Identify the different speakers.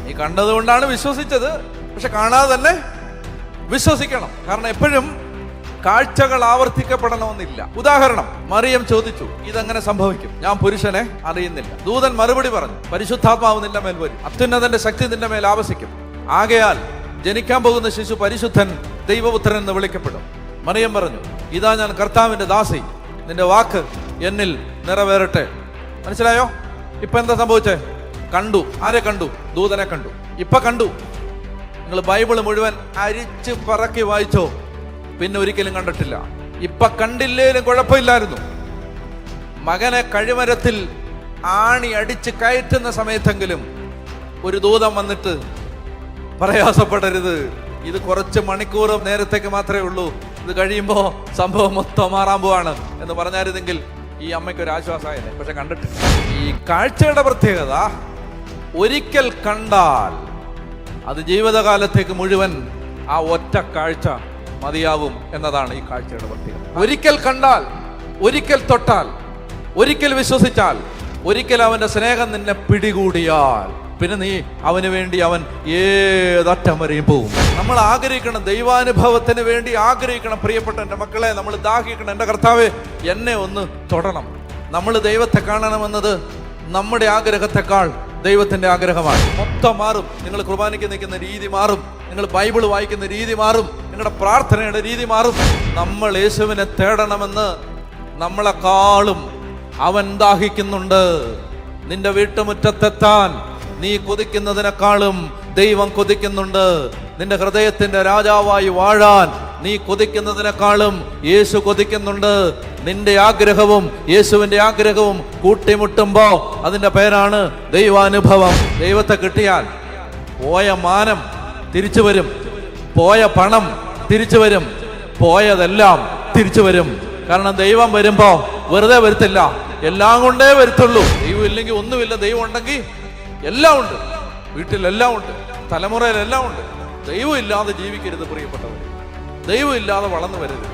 Speaker 1: നീ കണ്ടതുകൊണ്ടാണ് വിശ്വസിച്ചത്. പക്ഷെ കാണാതെ തന്നെ വിശ്വസിക്കണം. കാരണം എപ്പോഴും കാഴ്ചകൾ ആവർത്തിക്കപ്പെടണമെന്നില്ല. ഉദാഹരണം, മറിയം ചോദിച്ചു, ഇതെങ്ങനെ സംഭവിക്കും? ഞാൻ പുരുഷനെ അറിയുന്നില്ല. ദൂതൻ മറുപടി പറഞ്ഞു, പരിശുദ്ധാത്മാവ് നിന്റെ മേൽ വരും, അത്യുന്നതന്റെ ശക്തി നിന്റെ മേൽ ആവസിക്കും, ആകയാൽ ജനിക്കാൻ പോകുന്ന ശിശു പരിശുദ്ധൻ ദൈവപുത്രൻ എന്ന് വിളിക്കപ്പെടും. മറിയം പറഞ്ഞു, ഇതാ ഞാൻ കർത്താവിന്റെ ദാസി, നിന്റെ വാക്ക് എന്നിൽ നിറവേറട്ടെ. മനസ്സിലായോ? ഇപ്പൊ എന്താ സംഭവിച്ചേ? കണ്ടു. ആരെ കണ്ടു? ദൂതനെ കണ്ടു. ഇപ്പൊ കണ്ടു. നിങ്ങൾ ബൈബിള് മുഴുവൻ അരിച്ച് പറക്കി വായിച്ചോ, പിന്നെ ഒരിക്കലും കണ്ടിട്ടില്ല. ഇപ്പൊ കണ്ടില്ലേലും കുഴപ്പമില്ലായിരുന്നു. മകനെ കഴിമരത്തിൽ ആണി അടിച്ച് കയറ്റുന്ന സമയത്തെങ്കിലും ഒരു ദൂതൻ വന്നിട്ട് പ്രയാസപ്പെടരുത്, ഇത് കുറച്ച് മണിക്കൂർ നേരത്തേക്ക് മാത്രമേ ഉള്ളൂ, ഇത് കഴിയുമ്പോ സംഭവം മൊത്തം മാറാൻ പോവാണ് എന്ന് പറഞ്ഞായിരുന്നെങ്കിൽ ഈ അമ്മയ്ക്ക് ഒരു ആശ്വാസമായിരുന്നു. പക്ഷെ കണ്ടിട്ടില്ല. ഈ കാഴ്ചയുടെ പ്രത്യേകത, ഒരിക്കൽ കണ്ടാൽ അത് ജീവിതകാലത്തേക്ക് മുഴുവൻ ആ ഒറ്റ കാഴ്ച മതിയാവും എന്നതാണ് ഈ കാഴ്ചയുടെ പ്രത്യേകത. ഒരിക്കൽ കണ്ടാൽ, ഒരിക്കൽ തൊട്ടാൽ, ഒരിക്കൽ വിശ്വസിച്ചാൽ, ഒരിക്കൽ അവന്റെ സ്നേഹം നിന്നെ പിടികൂടിയാൽ പിന്നെ നീ അവന് വേണ്ടി അവൻ ഏതറ്റം വരെയും പോകും. നമ്മൾ ആഗ്രഹിക്കണം, ദൈവാനുഭവത്തിന് വേണ്ടി ആഗ്രഹിക്കണം. പ്രിയപ്പെട്ട എൻ്റെ മക്കളെ, നമ്മൾ ദാഹിക്കണം, എൻ്റെ കർത്താവേ എന്നെ ഒന്ന് തൊടണം. നമ്മൾ ദൈവത്തെ കാണണമെന്നത് നമ്മുടെ ആഗ്രഹത്തെക്കാൾ ദൈവത്തിന്റെ ആഗ്രഹമാണ്. മൊത്തം മാറും. നിങ്ങൾ കുർബാനയ്ക്ക് നിൽക്കുന്ന രീതി മാറും, നിങ്ങൾ ബൈബിൾ വായിക്കുന്ന രീതി മാറും, നിങ്ങളുടെ പ്രാർത്ഥനയുടെ രീതി മാറും. നമ്മൾ യേശുവിനെ തേടണമെന്ന് നമ്മളെക്കാളും അവൻ ദാഹിക്കുന്നുണ്ട്. നിന്റെ വീട്ടുമുറ്റത്തെത്താൻ നീ കൊതിക്കുന്നതിനേക്കാളും ദൈവം കൊതിക്കുന്നുണ്ട്. നിന്റെ ഹൃദയത്തിന്റെ രാജാവായി വാഴാൻ നീ കൊതിക്കുന്നതിനേക്കാളും യേശു കൊതിക്കുന്നുണ്ട്. നിന്റെ ആഗ്രഹവും യേശുവിന്റെ ആഗ്രഹവും കൂട്ടിമുട്ടുമ്പോ അതിന്റെ പേരാണ് ദൈവാനുഭവം. ദൈവത്തെ കിട്ടിയാൽ പോയ മാനം തിരിച്ചു വരും, പോയ പണം തിരിച്ചു വരും, പോയതെല്ലാം തിരിച്ചു വരും. കാരണം ദൈവം വരുമ്പോ വെറുതെ വരുത്തില്ല, എല്ലാം കൊണ്ടേ വരുത്തുള്ളൂ. ദൈവം ഇല്ലെങ്കിൽ ഒന്നുമില്ല, ദൈവം ഉണ്ടെങ്കിൽ എല്ലാം ഉണ്ട്. വീട്ടിലെല്ലാം ഉണ്ട്, തലമുറയിലെല്ലാം ഉണ്ട്. ദൈവം ഇല്ലാതെ ജീവിക്കരുത് പ്രിയപ്പെട്ടവർ. ദൈവം ഇല്ലാതെ വളർന്നു വരരുത്.